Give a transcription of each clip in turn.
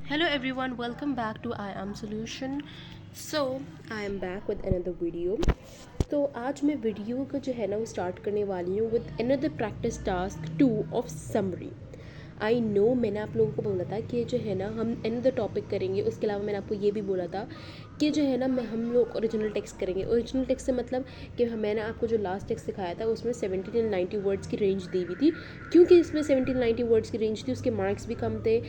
Hello everyone, welcome back to I Am Solution. So I am back with another video. तो आज मैं video का जो है ना वो स्टार्ट करने वाली हूँ with another practice task 2 of summary. I know मैंने आप लोगों को बोला था कि जो है ना हम अनदर टॉपिक करेंगे. उसके अलावा मैंने आपको ये भी बोला था कि जो है ना हम लोग ओरिजिनल टेक्स्ट करेंगे. ओरिजिनल टेक्स्ट से मतलब कि मैंने आपको जो लास्ट टेक्स्ट सिखाया था उसमें 17 and 90 वर्ड्स की रेंज दी हुई थी. क्योंकि इसमें 17-90 वर्ड्स की रेंज थी, उसके मार्क्स भी कम थे.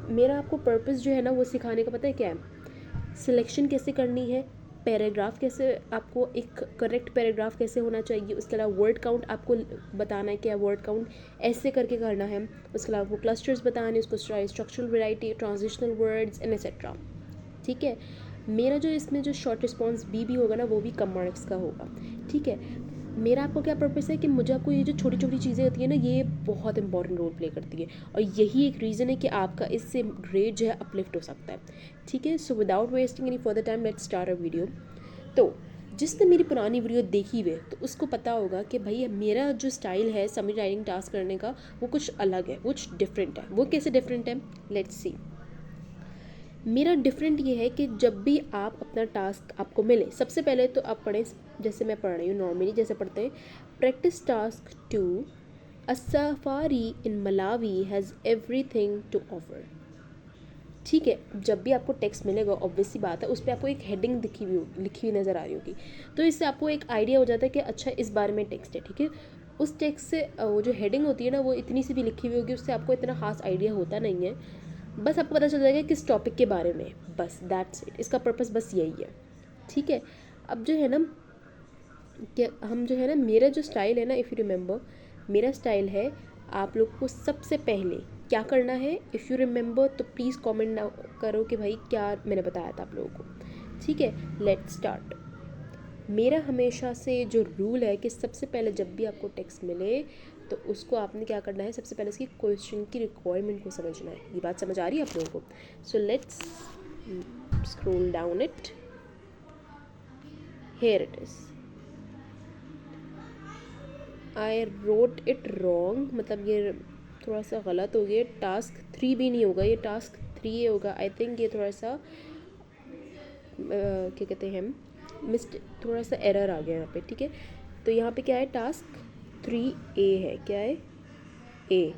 मेरा आपको पर्पस जो है ना वो सिखाने का पता है क्या है? सिलेक्शन कैसे करनी है, पैराग्राफ कैसे, आपको एक करेक्ट पैराग्राफ कैसे होना चाहिए, उसके अलावा वर्ड काउंट आपको बताना है क्या वर्ड काउंट ऐसे करके करना है. उसके अलावा वो क्लस्टर्स बताने, उसको structural variety, transitional words and etcetera. ठीक है. मेरा जो इसमें जो शॉर्ट रिस्पॉन्स भी होगा ना वो भी कम मार्क्स का होगा. ठीक है. मेरा आपको क्या पर्पस है कि मुझे आपको ये जो छोटी छोटी चीज़ें होती है ना ये बहुत इंपॉर्टेंट रोल प्ले करती है और यही एक रीज़न है कि आपका इससे ग्रेड जो है अपलिफ्ट हो सकता है. ठीक है. So without wasting any further time let's start a video. तो जिसने मेरी पुरानी वीडियो देखी हुई तो उसको पता होगा कि भाई मेरा जो स्टाइल है समरी राइटिंग टास्क करने का वो कुछ अलग है, कुछ डिफरेंट है. वो कैसे डिफरेंट है, लेट्स सी. मेरा डिफरेंट ये है कि जब भी आप अपना टास्क आपको मिले सबसे पहले तो आप पढ़ें जैसे मैं पढ़ रही हूँ नॉर्मली जैसे पढ़ते हैं. Practice task 2, a safari in Malawi has everything to offer. ठीक है. जब भी आपको टेक्स्ट मिलेगा ऑब्वियस सी बात है उस पर आपको एक हेडिंग लिखी हुई नज़र आ रही होगी. तो इससे आपको एक आइडिया हो जाता है कि अच्छा इस बारे में टेक्स्ट है. ठीक है. उस टेक्स्ट से वो जो हेडिंग होती है ना वो इतनी सी भी लिखी हुई होगी, उससे आपको इतना खास आइडिया होता नहीं है. बस आपको पता चल जाएगा किस टॉपिक के बारे में. बस दैट्स इट. इसका पर्पस बस यही है. ठीक है. अब जो है ना कि हम जो है ना मेरा जो स्टाइल है ना, इफ़ यू रिमेंबर मेरा स्टाइल है आप लोग को सबसे पहले क्या करना है. इफ़ यू रिमेंबर तो प्लीज़ कमेंट ना करो कि भाई क्या मैंने बताया था आप लोगों को. ठीक है. Let's start. मेरा हमेशा से जो रूल है कि सबसे पहले जब भी आपको टेक्स्ट मिले तो उसको आपने क्या करना है, सबसे पहले उसकी क्वेश्चन की रिक्वायरमेंट को समझना है. ये बात समझ आ रही है आप लोगों को? So let's scroll down it. Here it is. I wrote it wrong, मतलब ये थोड़ा सा गलत हो गया. टास्क 3 भी नहीं होगा, ये टास्क 3 होगा आई थिंक. ये थोड़ा सा क्या कहते हैं थोड़ा सा एरर आ गया यहाँ पे. ठीक है. तो यहाँ पे क्या है, टास्क 3A है. क्या है? ए.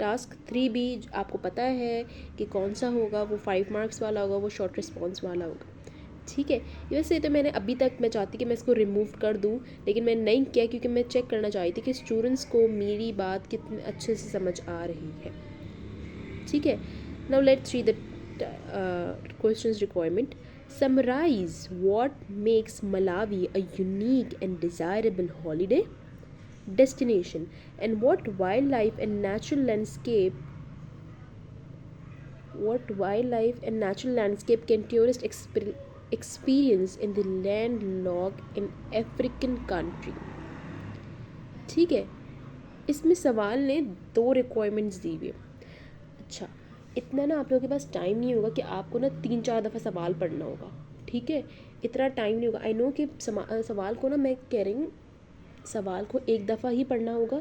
टास्क 3B आपको पता है कि कौन सा होगा, वो 5 मार्क्स वाला होगा, वो शॉर्ट रिस्पॉन्स वाला होगा. ठीक है. वैसे तो मैंने अभी तक मैं चाहती कि मैं इसको रिमूव कर दूं लेकिन मैंने नहीं किया क्योंकि मैं चेक करना चाहती थी कि स्टूडेंट्स को मेरी बात कितने अच्छे से समझ आ रही है. ठीक है. Now let's read the questions requirement. Summarize what makes Malawi a unique and desirable holiday destination, and what wildlife and natural landscape can tourists experience in the landlocked in African country. ठीक है. इसमें सवाल ने 2 requirements दी हुई है. अच्छा, इतना ना आप लोगों के पास टाइम नहीं होगा कि आपको ना 3-4 दफ़ा सवाल पढ़ना होगा. ठीक है. इतना टाइम नहीं होगा. आई नो कि सवाल को ना मैं कह रही हूँ सवाल को एक दफ़ा ही पढ़ना होगा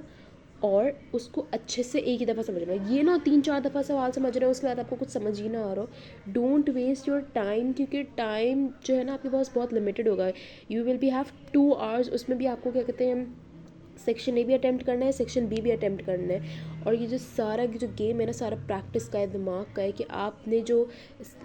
और उसको अच्छे से एक ही दफ़ा समझना है. ये ना 3-4 दफ़ा सवाल समझ रहे हो उसके बाद आपको कुछ समझ ही ना आ रहा हो. डोंट वेस्ट योर टाइम क्योंकि टाइम जो है ना आपके पास बहुत लिमिटेड होगा. You will be have 2 hours. उसमें भी आपको क्या कहते हैं सेक्शन ए भी अटैम्प्ट करना है, सेक्शन बी भी अटैम्प्ट करना है. और ये जो सारा जो गेम है ना सारा प्रैक्टिस का है, दिमाग का है कि आपने जो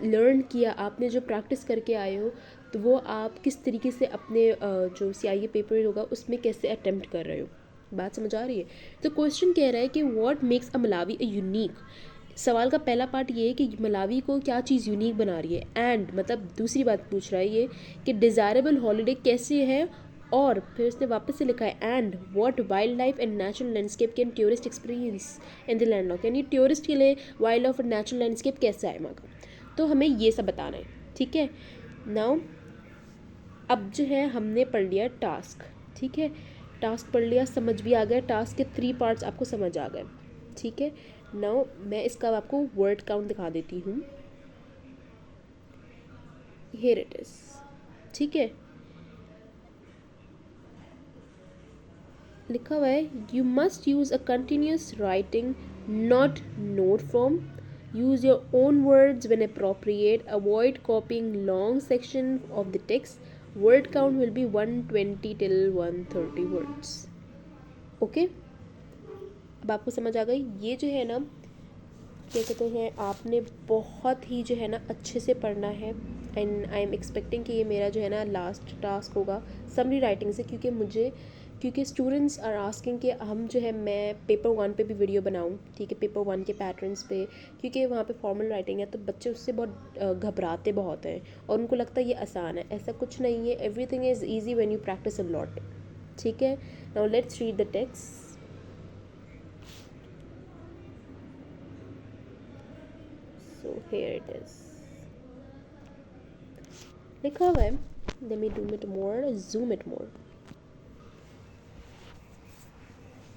लर्न किया, आपने जो प्रैक्टिस करके आए हो तो वो आप किस तरीके से अपने जो CIA पेपर होगा उसमें कैसे अटैम्प्ट कर रहे हो. बात समझ आ रही है? तो क्वेश्चन कह रहा है कि what makes a Malawi a unique. सवाल का पहला पार्ट ये है कि मलावी को क्या चीज़ यूनिक बना रही है. एंड मतलब दूसरी बात पूछ रहा है ये कि डिज़ायरेबल हॉलीडे कैसे है. और फिर उसने वापस से लिखा है and what wildlife and natural landscape can tourist experience in the landlock. यानी टूरिस्ट के लिए वाइल्ड लाइफ और नेचुरल लैंडस्केप कैसा है वहाँ का. तो हमें ये सब बताना है. ठीक है. नाउ अब जो है हमने पढ़ लिया टास्क. ठीक है. टास्क पढ़ लिया, समझ भी आ गया. टास्क के 3 पार्ट्स आपको समझ आ गए. ठीक है. नाउ मैं इसका आपको वर्ड काउंट दिखा देती हूँ. Here it is. ठीक है. लिखा हुआ है you must use a continuous writing not note form Use your own words when appropriate. Avoid copying long section of the text. Word count will be 120 till 130 words. Okay, अब आपको समझ आ गई। ये जो है ना क्या कहते हैं, आपने बहुत ही जो है ना अच्छे से पढ़ना है। एंड आई एम एक्सपेक्टिंग कि ये मेरा जो है ना लास्ट टास्क होगा समरी राइटिंग से, क्योंकि स्टूडेंट्स आर आस्किंग कि हम जो है मैं पेपर 1 पे भी वीडियो बनाऊं, ठीक है, पेपर 1 के पैटर्न्स पे, क्योंकि वहाँ पे फॉर्मल राइटिंग है तो बच्चे उससे बहुत घबराते बहुत हैं और उनको लगता है ये आसान है। ऐसा कुछ नहीं है, everything is easy when you practice a lot. ठीक है, now let's read the text. So here it is. लिखा हुआ है, let me zoom it more.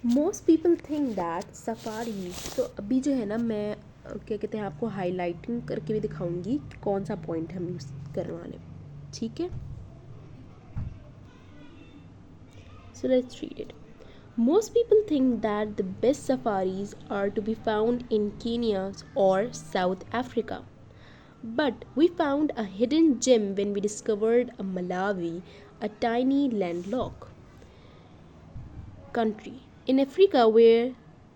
Most people think that safari, तो अभी जो है ना मैं क्या कहते हैं आपको हाईलाइटिंग करके भी दिखाऊंगी कौन सा पॉइंट हम यूज़ करने वाले। ठीक है, so let's read it. Most people think that the best safaris are to be found in Kenya or South Africa. But we found a hidden gem when we discovered a Malawi, a tiny landlocked country in Africa where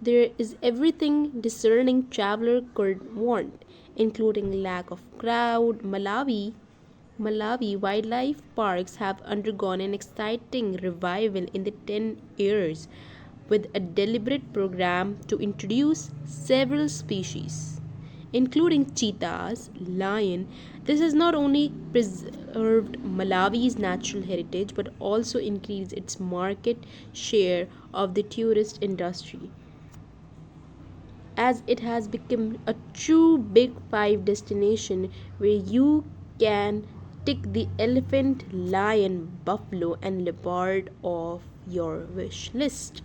there is everything discerning traveler could want, including lack of crowd. Malawi wildlife parks have undergone an exciting revival in the 10 years with a deliberate program to introduce several species, including cheetahs, lion. This has not only preserved Malawi's natural heritage but also increased its market share of the tourist industry, as it has become a true Big Five destination where you can tick the elephant, lion, buffalo, and leopard off your wish list.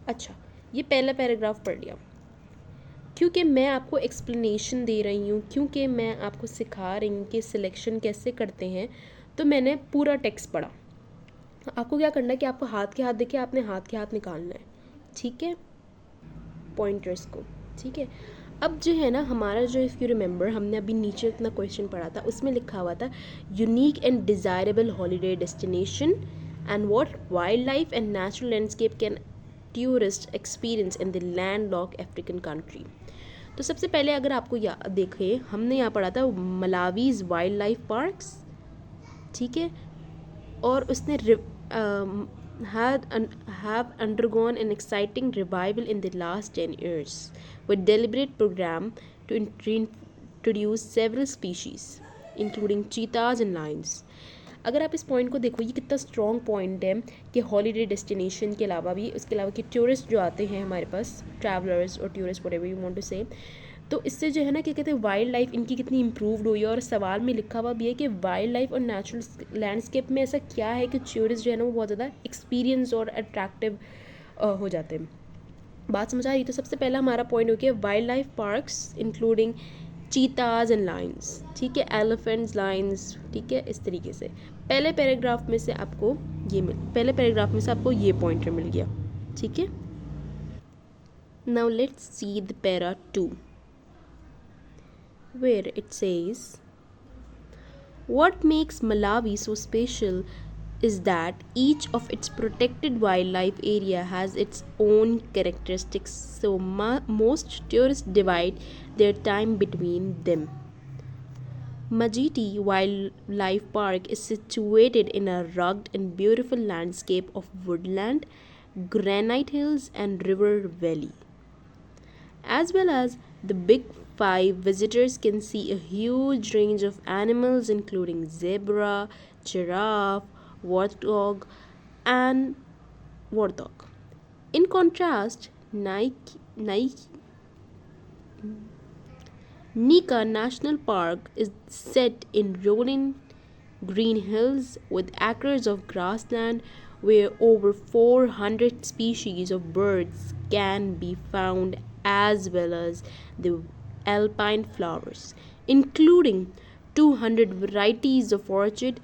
अच्छा, ये पहला paragraph पढ़ लिया। क्योंकि मैं आपको explanation दे रही हूँ, क्योंकि मैं आपको सिखा रही हूँ कि सिलेक्शन कैसे करते हैं, तो मैंने पूरा टेक्स्ट पढ़ा। आपको क्या करना है कि आपको हाथ के हाथ देखे आपने हाथ के हाथ निकालना है, ठीक है, पॉइंटर्स को। ठीक है, अब जो है ना हमारा जो, इफ़ यू रिमेंबर, हमने अभी नीचे इतना क्वेश्चन पढ़ा था, उसमें लिखा हुआ था unique and desirable holiday destination and what wildlife and natural landscape can tourist experience in the landlock African country. तो सबसे पहले अगर आपको देखें, हमने यहाँ पढ़ा था मलावीज वाइल्ड लाइफ पार्क्स, ठीक है, और उसने have undergone an exciting revival in the last 10 years with deliberate program to introduce several species including cheetahs and lions. अगर आप इस पॉइंट को देखो, ये कितना स्ट्रॉन्ग पॉइंट है कि हॉलीडे डेस्टिनेशन के अलावा भी, उसके अलावा कि टूरिस्ट जो आते हैं हमारे पास, ट्रैवलर्स और tourist whatever you want to say, तो इससे जो है ना क्या कहते हैं वाइल्ड लाइफ इनकी कितनी इम्प्रूवड हुई है। और सवाल में लिखा हुआ भी है कि वाइल्ड लाइफ और नेचुरल लैंडस्केप में ऐसा क्या है कि टूरिस्ट जो है ना वो बहुत ज़्यादा एक्सपीरियंस और अट्रैक्टिव हो जाते हैं। बात समझ आ रही? तो सबसे पहला हमारा पॉइंट हो गया wild life parks including चीताज and lines, ठीक है, एलिफेंट्स, लाइन्स, ठीक है, इस तरीके से पहले पैराग्राफ में से आपको ये पॉइंटर मिल गया। ठीक है, now let's see the para 2 where it says, what makes Malawi so special is that each of its protected wildlife area has its own characteristics, so most tourists divide their time between them. Majiti Wildlife Park is situated in a rugged and beautiful landscape of woodland, granite hills and river valley. As well as the Big Five, visitors can see a huge range of animals including zebra, giraffe, warthog, and warthog. In contrast, Nika National Park is set in rolling green hills with acres of grassland where over 400 species of birds can be found, as well as the alpine flowers, including 200 varieties of orchid.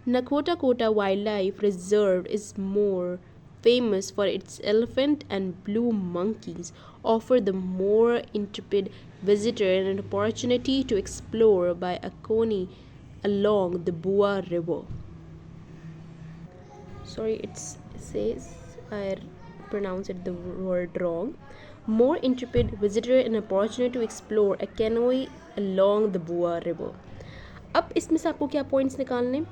Nakota Kota Wildlife Reserve is more famous for its elephant and blue monkeys, offer the more intrepid visitor an opportunity to explore by a coney along the Bua River. Sorry, it says I pronounced it the word wrong. More intrepid visitor an opportunity to explore a canoe along the Bua River. अब इसमें से आपको क्या points निकालने?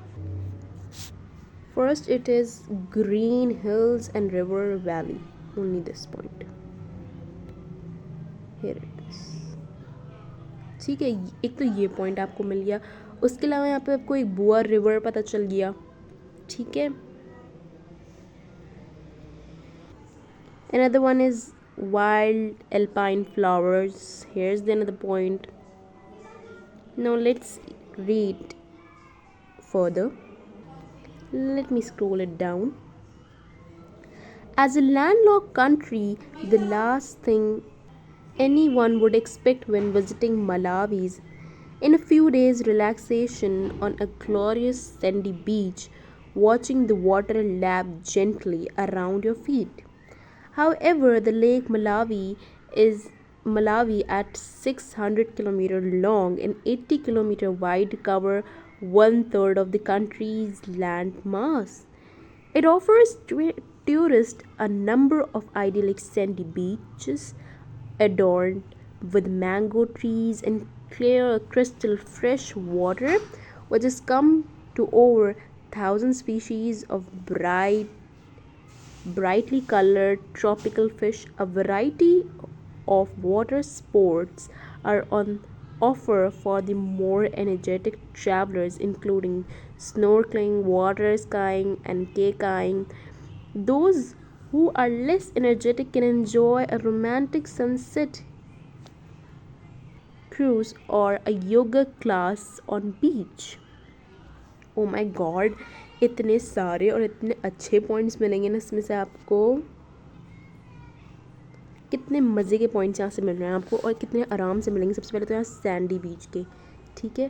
First, it is green hills and river valley. Only this point. Here it is. ठीक है, एक तो ये पॉइंट आपको मिल गया. उसके अलावा यहाँ पे आपको एक बुआ रिवर पता चल गया. ठीक है. Another one is wild alpine flowers. Here's the another point. Now let's read further. Let me scroll it down. As a landlocked country, the last thing anyone would expect when visiting Malawi is in a few days relaxation on a glorious sandy beach, watching the water lap gently around your feet. However, the Lake Malawi at 600 km long and 80 km wide cover one third of the country's land mass. It offers tourists a number of idyllic sandy beaches adorned with mango trees and clear crystal fresh water, which has come to over 1,000 species of brightly colored tropical fish. A variety of water sports are on offer for the more energetic travelers, including snorkeling, water skiing, and kayaking. Those who are less energetic can enjoy a romantic sunset cruise or a yoga class on beach. Oh my God, इतने सारे और इतने अच्छे points मिलेंगे ना इसमें से आपको. कितने मज़े के पॉइंट्स यहाँ से मिल रहे हैं आपको और कितने आराम से मिलेंगे. सबसे पहले तो यहाँ सैंडी बीच के, ठीक है,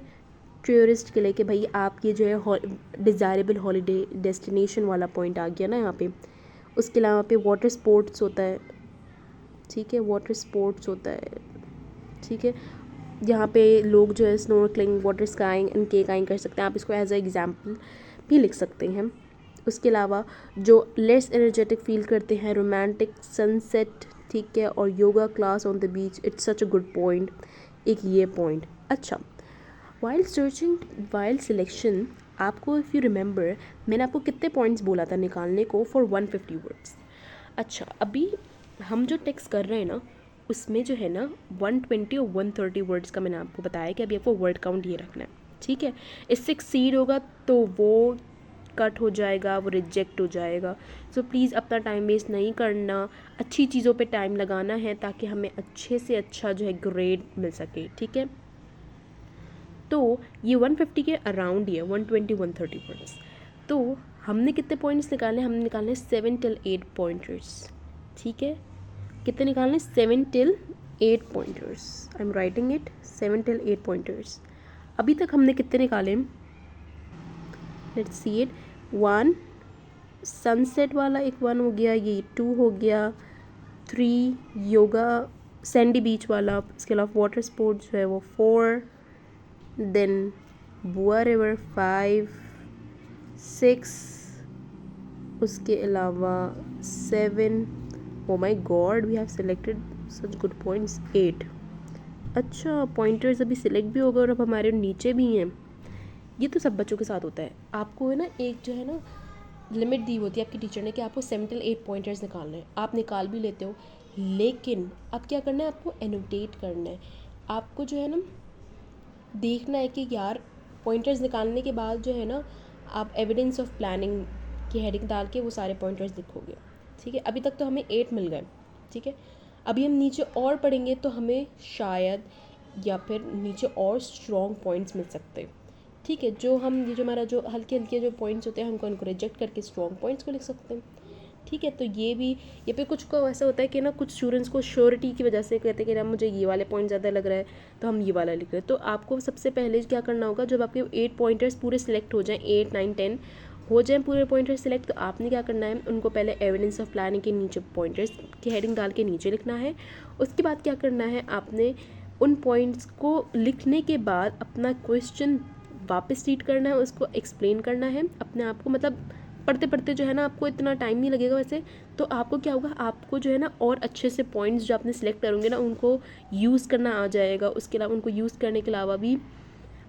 टूरिस्ट के लिए कि भाई आपकी जो है डिज़ायरेबल हॉलीडे डेस्टिनेशन वाला पॉइंट आ गया ना यहाँ पे. उसके अलावा पे वाटर स्पोर्ट्स होता है, ठीक है, वाटर स्पोर्ट्स होता है, ठीक है. यहाँ पे लोग जो है स्नोर्कलिंग, वाटर स्काइंग एंड केकाइंग कर सकते हैं. आप इसको एज अ एग्जाम्पल भी लिख सकते हैं. उसके अलावा जो लेस एनर्जेटिक फील करते हैं, रोमांटिक सनसेट, ठीक है, और yoga class on the beach. It's such a good point. एक ये पॉइंट. अच्छा, वाइल सिलेक्शन आपको इफ़ यू रिमेंबर मैंने आपको कितने पॉइंट्स बोला था निकालने को फॉर 150 वर्ड्स. अच्छा, अभी हम जो टेक्स्ट कर रहे हैं ना उसमें जो है ना 120 और 130 वर्ड्स का मैंने आपको बताया कि अभी आपको वर्ड काउंट ये रखना है, ठीक है. इससे एक्सीड होगा तो वो कट हो जाएगा, वो रिजेक्ट हो जाएगा. सो प्लीज़ अपना टाइम वेस्ट नहीं करना, अच्छी चीज़ों पे टाइम लगाना है ताकि हमें अच्छे से अच्छा जो है ग्रेड मिल सके, ठीक है. तो ये 150 के अराउंड ही है, 120 130 वर्ड्स. तो हमने कितने पॉइंट्स निकाले? हमने निकाले 7 till 8 पॉइंटर्स, ठीक है. कितने निकालने? 7 till 8 pointers. I am writing it, 7 till 8 pointers. अभी तक हमने कितने निकाले? Let's see it. 1 सनसेट वाला एक 1 हो गया, ये 2 हो गया, 3 योगा सैंडी बीच वाला, इसके अलावा वाटर स्पोर्ट्स जो है वो 4, देन बुआ रिवर 5, 6, उसके अलावा 7. Oh my god, we have selected such good points. 8. अच्छा, पॉइंटर्स अभी सिलेक्ट भी हो गए और अब हमारे नीचे भी हैं. ये तो सब बच्चों के साथ होता है. आपको है ना एक जो है ना लिमिट दी होती है आपकी टीचर ने कि आपको 7 till 8 पॉइंटर्स निकालने हैं. आप निकाल भी लेते हो, लेकिन अब क्या करना है, आपको एनोटेट करना है. आपको जो है ना देखना है कि यार पॉइंटर्स निकालने के बाद जो है ना आप एविडेंस ऑफ प्लानिंग की हेडिंग डाल के वो सारे पॉइंटर्स लिखोगे, ठीक है. अभी तक तो हमें 8 मिल गए, ठीक है. अभी हम नीचे और पढ़ेंगे तो हमें शायद या फिर नीचे और स्ट्रॉन्ग पॉइंट्स मिल सकते हैं, ठीक है. जो हम ये जो हमारा जो हल्के हल्के जो पॉइंट्स होते हैं हमको उनको रिजेक्ट करके स्ट्रॉन्ग पॉइंट्स को लिख सकते हैं, ठीक है. तो ये पे कुछ को ऐसा होता है कि ना कुछ स्टूडेंट्स को श्योरिटी की वजह से कहते हैं कि ना मुझे ये वाले पॉइंट ज़्यादा लग रहा है तो हम ये वाला लिख रहे हैं. तो आपको सबसे पहले क्या करना होगा, जब आपके 8 पॉइंटर्स पूरे सिलेक्ट हो जाएँ, 8 9 10, हो जाए पूरे पॉइंटर्स सिलेक्ट, तो आपने क्या करना है, उनको पहले एविडेंस ऑफ प्लानिंग के नीचे पॉइंटर्स की हेडिंग डाल के नीचे लिखना है। उसके बाद क्या करना है, आपने उन पॉइंट्स को लिखने के बाद अपना क्वेश्चन वापस रीड करना है, उसको एक्सप्लेन करना है अपने आप को, मतलब पढ़ते पढ़ते जो है ना आपको इतना टाइम नहीं लगेगा वैसे, तो आपको क्या होगा, आपको जो है ना और अच्छे से पॉइंट्स जो आपने सेलेक्ट करोगे ना उनको यूज़ करना आ जाएगा। उसके अलावा उनको यूज़ करने के अलावा भी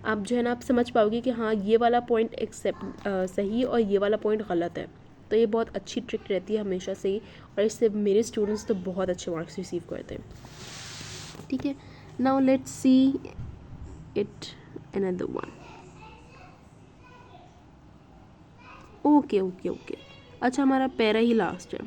आप जो है ना आप समझ पाओगे कि हाँ ये वाला पॉइंट एक्सेप्ट सही और ये वाला पॉइंट गलत है। तो ये बहुत अच्छी ट्रिक रहती है हमेशा से ही, और इससे मेरे स्टूडेंट्स तो बहुत अच्छे मार्क्स रिसीव करते हैं। ठीक है, now let's see it another one. Okay okay okay, अच्छा हमारा पैरा ही लास्ट है,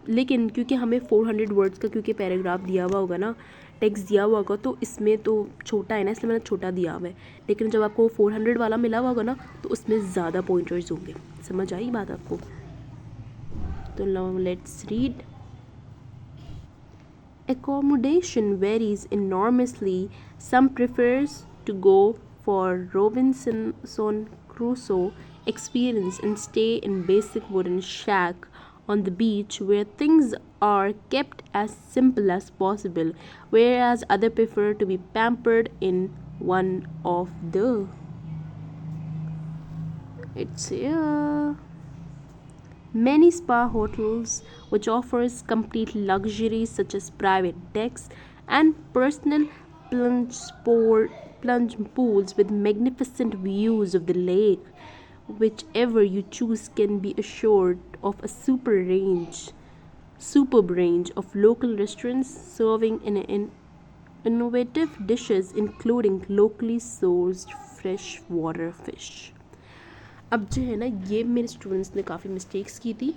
लेकिन क्योंकि हमें 400 वर्ड्स का क्योंकि पैराग्राफ दिया हुआ होगा ना, टेक्स्ट दिया हुआ होगा, तो इसमें तो छोटा है ना, इसलिए मैंने छोटा दिया हुआ है। लेकिन जब आपको 400 वाला मिला हुआ होगा ना, तो उसमें ज़्यादा पॉइंटर्स होंगे। समझ आई बात आपको? तो now let's read. Accommodation varies enormously. Some prefers to go for Robinson Crusoe experience and stay in basic wooden shack on the beach where things are kept as simple as possible, whereas others prefer to be pampered in one of the. It's many spa hotels which offers complete luxuries such as private decks and personal plunge pools with magnificent views of the lake. Whichever you choose can be assured of a superb range of local restaurants serving innovative dishes including locally sourced freshwater fish. अब जो है ना, ये मेरे students ने काफ़ी mistakes की थी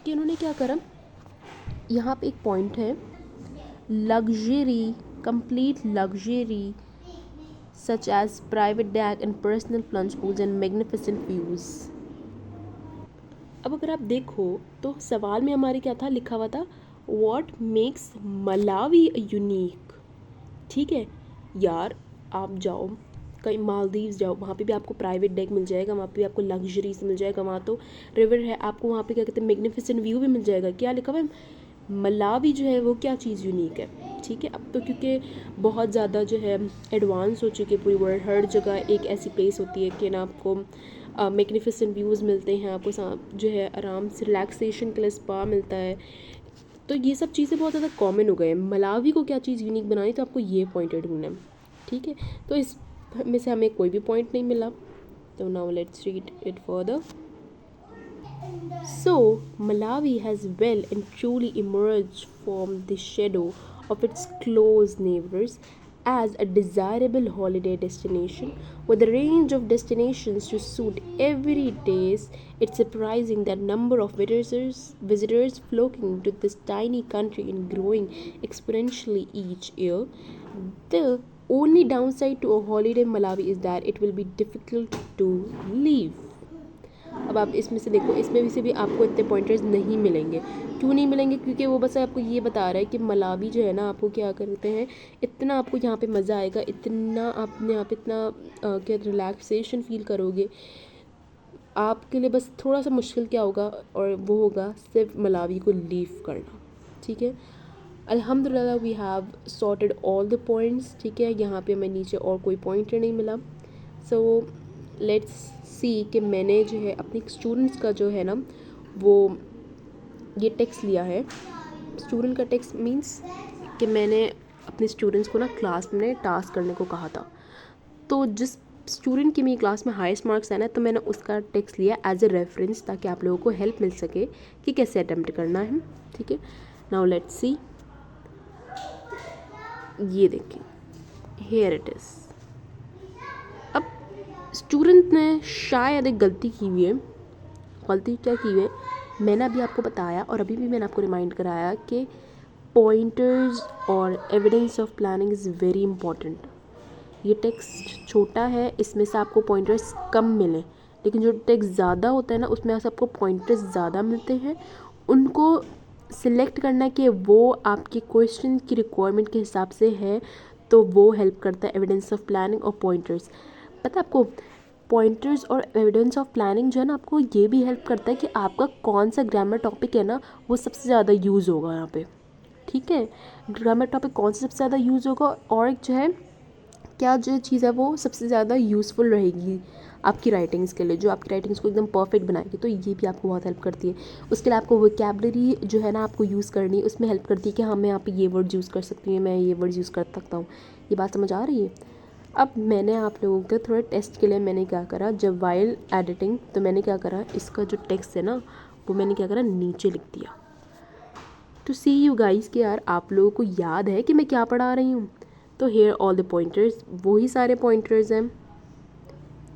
कि उन्होंने क्या करा, यहाँ पे एक पॉइंट है luxury, complete luxury such as private deck and personal plunge pools and magnificent views. अब अगर आप देखो तो सवाल में हमारे क्या था, लिखा हुआ था व्हाट मेक्स मलावी यूनिक। ठीक है यार, आप जाओ कहीं मालदीव्स जाओ, वहाँ पे भी आपको प्राइवेट डेक मिल जाएगा, वहाँ पे भी आपको लग्जरी से मिल जाएगा, वहाँ तो रिवर है, आपको वहाँ पे क्या कहते हैं मैग्निफिसेंट व्यू भी मिल जाएगा। क्या लिखा हुआ है, मलावी जो है वो क्या चीज़ यूनिक है। ठीक है, अब तो क्योंकि बहुत ज़्यादा जो है एडवांस हो चुकी है पूरी वर्ल्ड, हर जगह एक ऐसी प्लेस होती है कि ना आपको मैग्निफिसेंट व्यूज़ मिलते हैं, आपको जो है आराम से रिलैक्सेशन के लिए स्पा मिलता है, तो ये सब चीज़ें बहुत ज़्यादा कॉमन हो गए हैं। मलावी को क्या चीज़ यूनिक बनानी, तो आपको ये पॉइंट ढूंढना है। ठीक है, तो इस में से हमें कोई भी पॉइंट नहीं मिला, तो now let's read it further. So, Malawi has well and truly emerged from the shadow of its close neighbors as a desirable holiday destination with a range of destinations to suit every taste. It's surprising that number of visitors flocking to this tiny country and growing exponentially each year. The only downside to a holiday in Malawi is that it will be difficult to leave. अब आप इसमें से देखो, इसमें से भी आपको इतने पॉइंटर्स नहीं मिलेंगे। क्यों नहीं मिलेंगे, क्योंकि वो बस आपको ये बता रहा है कि मलावी जो है ना, आपको क्या करते हैं, इतना आपको यहाँ पे मज़ा आएगा, इतना आपने यहाँ पे इतना क्या रिलैक्सेशन फील करोगे। आपके लिए बस थोड़ा सा मुश्किल क्या होगा, और वो होगा सिर्फ मलावी को लीव करना। ठीक है, अल्हम्दुलिल्लाह we have sorted all the points. ठीक है, यहाँ पे हमें नीचे और कोई पॉइंटर नहीं मिला। सो लेट्स सी कि मैंने जो है अपने स्टूडेंट्स का जो है ना वो ये टेक्स्ट लिया है। स्टूडेंट का टेक्स्ट मींस कि मैंने अपने स्टूडेंट्स को ना क्लास में टास्क करने को कहा था, तो जिस स्टूडेंट की मेरी क्लास में हाईएस्ट मार्क्स है ना, तो मैंने उसका टेक्स्ट लिया एज ए रेफरेंस, ताकि आप लोगों को हेल्प मिल सके कि कैसे अटेम्प्ट करना है। ठीक है, नाउ लेट्स सी, ये देखिए हियर इट इज़। अब स्टूडेंट ने शायद एक गलती की हुई है। गलती क्या की हुई है, मैंने अभी आपको बताया और अभी भी मैंने आपको रिमाइंड कराया कि पॉइंटर्स और evidence of planning is very important. ये टेक्स्ट छोटा है, इसमें से आपको पॉइंटर्स कम मिले, लेकिन जो टेक्स्ट ज़्यादा होता है ना, उसमें से आपको पॉइंटर्स ज़्यादा मिलते हैं। उनको सिलेक्ट करना कि वो आपके क्वेश्चन की रिक्वायरमेंट के हिसाब से है, तो वो हेल्प करता है एविडेंस ऑफ प्लानिंग और पॉइंटर्स। पता है आपको, पॉइंटर्स और एविडेंस ऑफ प्लानिंग जो है ना आपको ये भी हेल्प करता है कि आपका कौन सा ग्रामर टॉपिक है ना वो सबसे ज़्यादा यूज़ होगा यहाँ पे, ठीक है। ग्रामर टॉपिक कौन सा सबसे ज़्यादा यूज़ होगा और जो है क्या जो चीज़ है वो सबसे ज़्यादा यूज़फुल रहेगी आपकी राइटिंग्स के लिए, जो आपकी राइटिंग्स को एकदम परफेक्ट बनाएगी, तो ये भी आपको बहुत हेल्प करती है। उसके लिए आपको वोकैबलरी जो है ना आपको यूज़ करनी है, उसमें हेल्प करती है कि हाँ मैं यहाँ पे ये वर्ड यूज़ कर सकती हूँ, मैं ये वर्ड यूज़ कर सकता हूँ। ये बात समझ आ रही है। अब मैंने आप लोगों के थोड़े टेस्ट के लिए मैंने क्या करा, जब वाइल एडिटिंग तो मैंने क्या करा, इसका जो टेक्स्ट है ना वो मैंने क्या करा नीचे लिख दिया, टू सी यू गाइस कि यार आप लोगों को याद है कि मैं क्या पढ़ा रही हूँ। तो हेयर ऑल द पॉइंटर्स, वही सारे पॉइंटर्स हैं,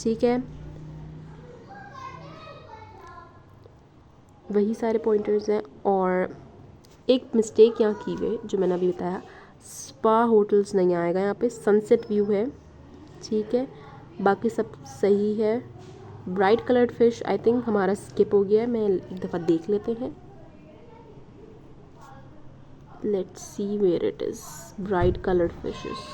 ठीक है, वही सारे पॉइंटर्स हैं। और एक मिस्टेक यहाँ की हुई जो मैंने अभी बताया, स्पा होटल्स नहीं आएगा यहाँ पे, सनसेट व्यू है, ठीक है, बाकी सब सही है। Bright coloured fish I think हमारा स्किप हो गया है, मैं एक दफ़ा देख लेते हैं। Let's see where it is, bright coloured fishes,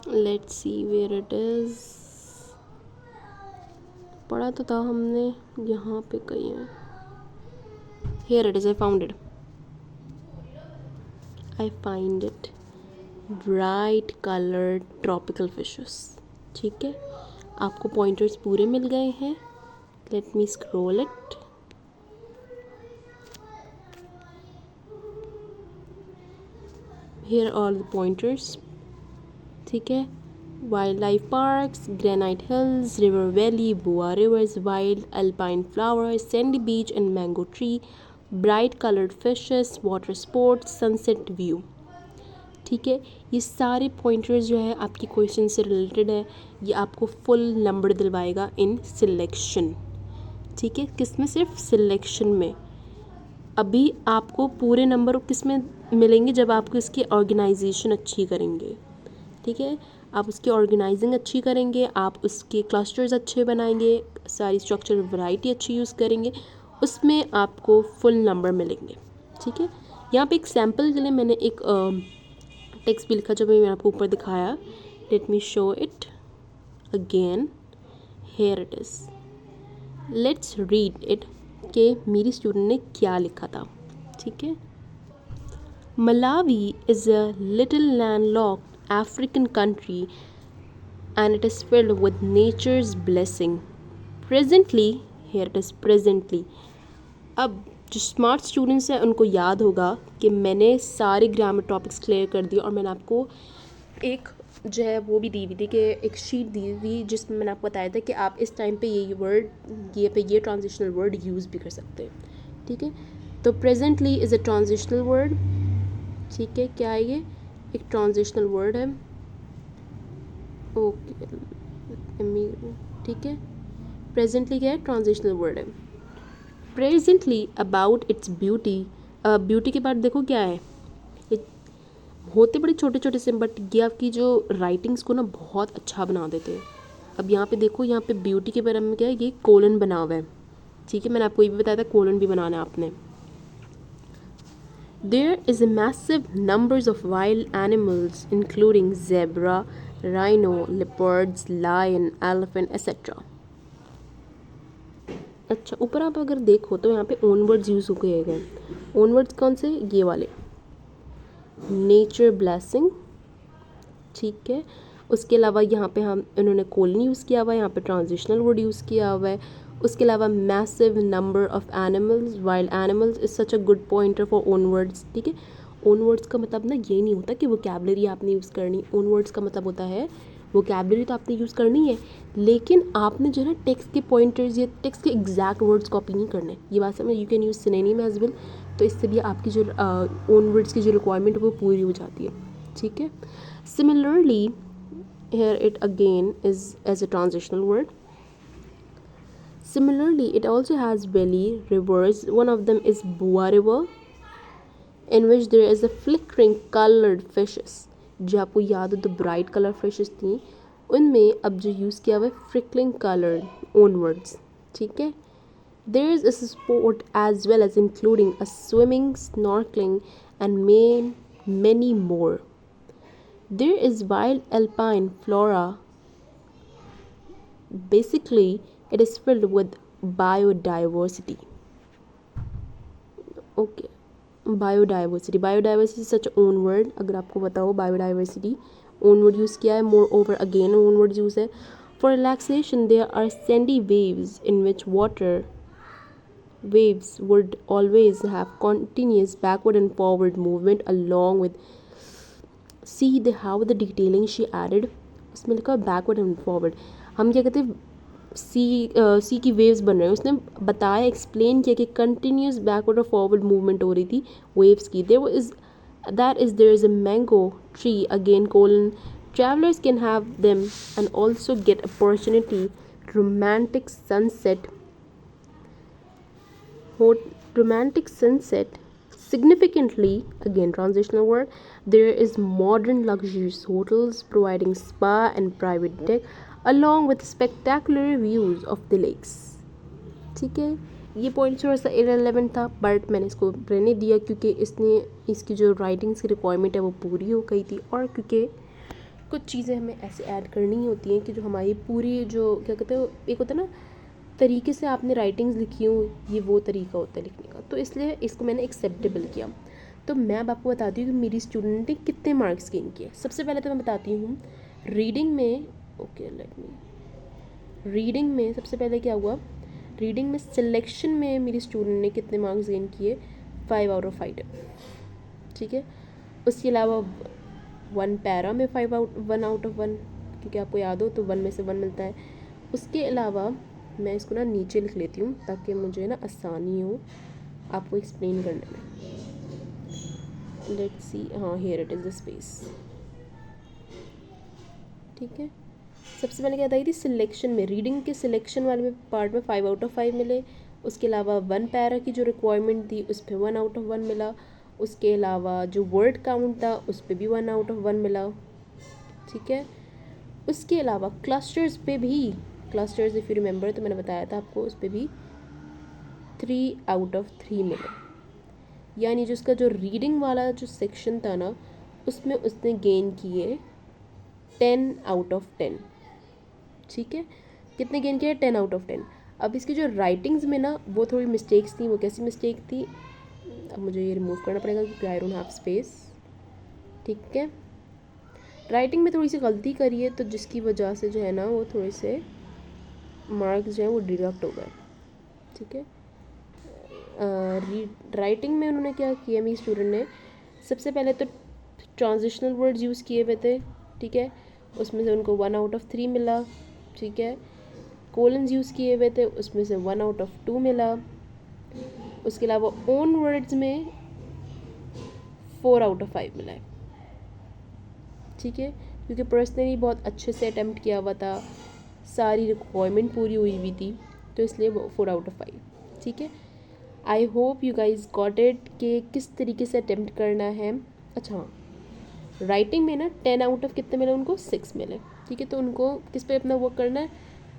let's see where it is. पढ़ा तो था हमने, यहाँ पे कहीं है, here it is, I found it, I find it, bright coloured tropical fishes, ठीक है। आपको पॉइंटर्स पूरे मिल गए हैं। Let me scroll it, here are the pointers, ठीक है। Wildlife parks, granite hills, river valley, बुआ rivers, wild alpine flowers, sandy beach and mango tree, bright coloured fishes, water sports, sunset view, ठीक है। ये सारे pointers जो है आपकी क्वेश्चन से रिलेटेड है, ये आपको फुल नंबर दिलवाएगा इन सिलेक्शन, ठीक है। किस में? सिर्फ सिलेक्शन में। अभी आपको पूरे नंबर किस में मिलेंगे? जब आपको इसकी ऑर्गेनाइजेशन अच्छी करेंगे, ठीक है। आप उसकी ऑर्गेनाइजिंग अच्छी करेंगे, आप उसके क्लस्टर्स अच्छे बनाएंगे, सारी स्ट्रक्चर वैरायटी अच्छी यूज़ करेंगे, उसमें आपको फुल नंबर मिलेंगे, ठीक है। यहाँ पे एक सैम्पल के लिए मैंने एक टेक्स्ट भी लिखा जो मैंने आपको ऊपर दिखाया। Let me show it again, here it is, let's read it कि मेरी स्टूडेंट ने क्या लिखा था, ठीक है। Malawi is a little landlocked African country and it is filled with nature's blessing. Presently, here it is presently. अब जो स्मार्ट स्टूडेंट्स हैं उनको याद होगा कि मैंने सारे ग्रामर टॉपिक्स क्लियर कर दिए और मैंने आपको एक जो है वो भी दी हुई थी कि एक शीट दी हुई जिसमें मैंने आपको बताया था कि आप इस टाइम पे ये वर्ड ये ट्रांजिशनल वर्ड यूज़ भी कर सकते हैं, ठीक है। तो presently is a transitional word, ठीक है। क्या है ये? एक ट्रांजिशनल वर्ड है, ओके, ठीक है। प्रेजेंटली क्या है? ट्रांजिशनल वर्ड है। Presently about its beauty, beauty के बाद देखो क्या है, होते बड़े छोटे छोटे से बट ये आपकी जो राइटिंग्स को ना बहुत अच्छा बना देते हैं। अब यहाँ पे देखो, यहाँ पे ब्यूटी के बारे में क्या है, ये कोलन बना हुआ है, ठीक है। मैंने आपको ये भी बताया था कोलन भी बनाना है आपने। There is a massive numbers of wild animals including zebra, rhino, leopards, lion, elephant, etc. अच्छा, ऊपर आप अगर देखो तो यहाँ पे ओन वर्ड्स यूज़ हो गए हैं। ओन वर्ड्स कौन से? ये वाले, नेचर ब्लेसिंग, ठीक है। उसके अलावा यहाँ पे हम इन्होंने कोलन यूज़ किया हुआ है, यहाँ पे ट्रांजिशनल वर्ड यूज़ किया हुआ है। उसके अलावा massive number of animals, wild animals is such a good pointer for own words, ठीक है। ओन वर्ड्स का मतलब ना ये नहीं होता कि वोकैबलरी आपने यूज़ करनी, ओन वर्ड्स का मतलब होता है वोकैबलरी तो आपने यूज़ करनी है लेकिन आपने जो है ना टेक्स्ट के पॉइंटर्स या टेक्स्ट के एग्जैक्ट वर्ड्स कॉपी नहीं करने। ये बात समझ, you can use synonym as well, तो इससे भी आपकी जो ओन वर्ड्स की जो रिक्वायरमेंट है वो पूरी हो जाती है, ठीक है। Similarly here it again is as a transitional word. Similarly, it also has valley rivers. One of them is Bua River, in which there is a flickering colored fishes. जो आपको याद हो तो ब्राइट कलर फिशेस थी, उनमें अब जो use किया हुआ है फ्रिकलिंग कलर्ड ओन वर्ड्स, ठीक है। There is a sport as well as including a swimming, snorkeling and many more. There is wild alpine flora. Basically, it is filled with biodiversity. Okay. Biodiversity such own word, अगर आपको पता हो biodiversity own word use किया है, moreover again one word use है. For relaxation there are sandy waves in which water waves would always have continuous backward and forward movement along with, see the how the detailing she added, उसमें लिखा backward and forward. हम क्या कहते हैं, सी की waves बन रहे हैं, उसने बताया एक्सप्लेन किया कि कंटिन्यूस बैकवर्ड और फॉरवर्ड मूवमेंट हो रही थी वेव्स की. There is a mango tree again colon. Travellers can have them and also get opportunity romantic sunset. Romantic sunset. Significantly, again transitional word, there is modern luxurious hotels providing spa and private deck along with spectacular views of the lakes. ठीक है, ये point थोड़ा सा irrelevant था but मैंने इसको रहने दिया क्योंकि इसकी जो राइटिंग्स की रिक्वायरमेंट है वो पूरी हो गई थी, और क्योंकि कुछ चीज़ें हमें ऐसे ऐड करनी होती हैं कि जो हमारी पूरी जो क्या कहते हैं, एक होता है ना तरीके से आपने राइटिंग्स लिखी हूँ, ये वो तरीका होता है लिखने का, तो इसलिए इसको मैंने एक्सेप्टेबल किया. तो मैं अब आपको बताती हूँ कि मेरी स्टूडेंट ने कितने मार्क्स गेन किए. सबसे पहले तो मैं बताती हूँ रीडिंग में. Okay let me. रीडिंग में सबसे पहले क्या हुआ, रीडिंग में सिलेक्शन में मेरी स्टूडेंट ने कितने मार्क्स गेन किए, 5 आउट ऑफ 5. ठीक है, उसके अलावा 1 पैरा में 1 आउट ऑफ 1, क्योंकि आपको याद हो तो 1 में से 1 मिलता है. उसके अलावा मैं इसको ना नीचे लिख लेती हूँ ताकि मुझे ना आसानी हो आपको एक्सप्लेन करने में. लेट्स सी, हाँ here it is the space. ठीक है, सबसे पहले क्या बताई थी, सिलेक्शन में रीडिंग के सिलेक्शन वाले पार्ट में 5 आउट ऑफ 5 मिले. उसके अलावा 1 पैरा की जो रिक्वायरमेंट थी उस पर 1 आउट ऑफ 1 मिला. उसके अलावा जो वर्ड काउंट था उस पर भी 1 आउट ऑफ 1 मिला. ठीक है, उसके अलावा क्लस्टर्स पे भी, क्लस्टर्स इफ़ यू रिमेंबर तो मैंने बताया था आपको, उस पर भी 3 आउट ऑफ 3 मिले. यानी जो उसका जो रीडिंग वाला जो सेक्शन था ना उसमें उसने गेन किए 10 आउट ऑफ 10. ठीक है, कितने गेन किए, 10 आउट ऑफ 10. अब इसकी जो राइटिंग्स में ना वो थोड़ी मिस्टेक्स थी. वो कैसी मिस्टेक थी, अब मुझे ये रिमूव करना पड़ेगा क्योंकि आई डोंट हैव स्पेस. ठीक है, राइटिंग में थोड़ी सी गलती करी है तो जिसकी वजह से जो है ना वो थोड़े से मार्क्स जो हैं वो डिडक्ट हो गए. ठीक है, राइटिंग में उन्होंने क्या किया, मेरी स्टूडेंट ने सबसे पहले तो ट्रांजिशनल वर्ड्स यूज़ किए हुए थे. ठीक है, उसमें से उनको 1 आउट ऑफ 3 मिला. ठीक है, कोलन्स यूज़ किए हुए थे उसमें से 1 आउट ऑफ 2 मिला. उसके अलावा ओन वर्ड्स में 4 आउट ऑफ 5 मिला है. ठीक है, क्योंकि पर्सनली बहुत अच्छे से अटैम्प्ट किया हुआ था, सारी रिक्वायरमेंट पूरी हुई हुई थी, तो इसलिए 4 आउट ऑफ 5. ठीक है, I hope you guys got it कि किस तरीके से अटैम्प्ट करना है. अच्छा हाँ, राइटिंग में ना 10 आउट ऑफ कितने मिले उनको, 6 मिले. ठीक है, तो उनको किस पे अपना वर्क करना है,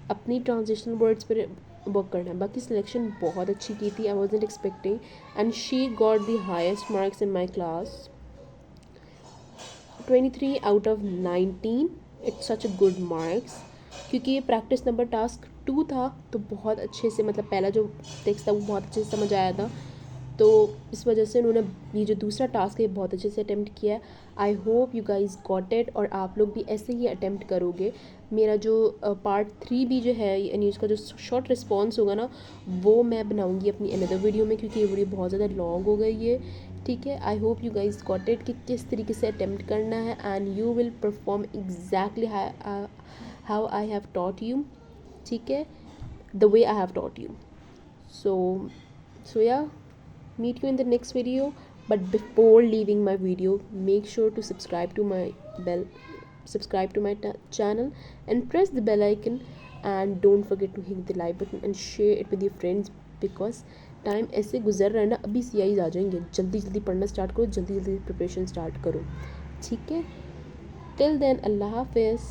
अपनी ट्रांजिशनल वर्ड्स पर वर्क करना है. बाकी सिलेक्शन बहुत अच्छी की थी, आई wasn't expecting, and she got the highest marks in my class, 23 out of 19. It's such a good marks, क्योंकि ये प्रैक्टिस नंबर टास्क 2 था तो बहुत अच्छे से, मतलब पहला जो टेक्स्ट था वो बहुत अच्छे से समझ आया था, तो इस वजह से उन्होंने ये जो दूसरा टास्क है बहुत अच्छे से अटैम्प्ट किया है. I hope you guys got it, और आप लोग भी ऐसे ही अटैम्प्ट करोगे. मेरा जो पार्ट 3 भी जो है यानी उसका जो शॉर्ट रिस्पॉन्स होगा ना वो मैं बनाऊँगी अपनी अनदर वीडियो में, क्योंकि ये वीडियो बहुत ज़्यादा लॉन्ग हो गई है. ठीक है, I hope you guys got it कि किस तरीके से अटैम्प्ट करना है, and you will perform exactly how I have taught you. ठीक है, the way I have taught you. So yeah, meet you in the next video. But before leaving my video, make sure to subscribe to my channel and press the bell icon, and don't forget to hit the like button and share it with your friends, because time ऐसे गुजर रहा है ना, अभी CIs आ जाएंगे, जल्दी जल्दी पढ़ना स्टार्ट करो, जल्दी जल्दी प्रिपरेशन स्टार्ट करो. ठीक है, टिल देन अल्लाह हाफिज़.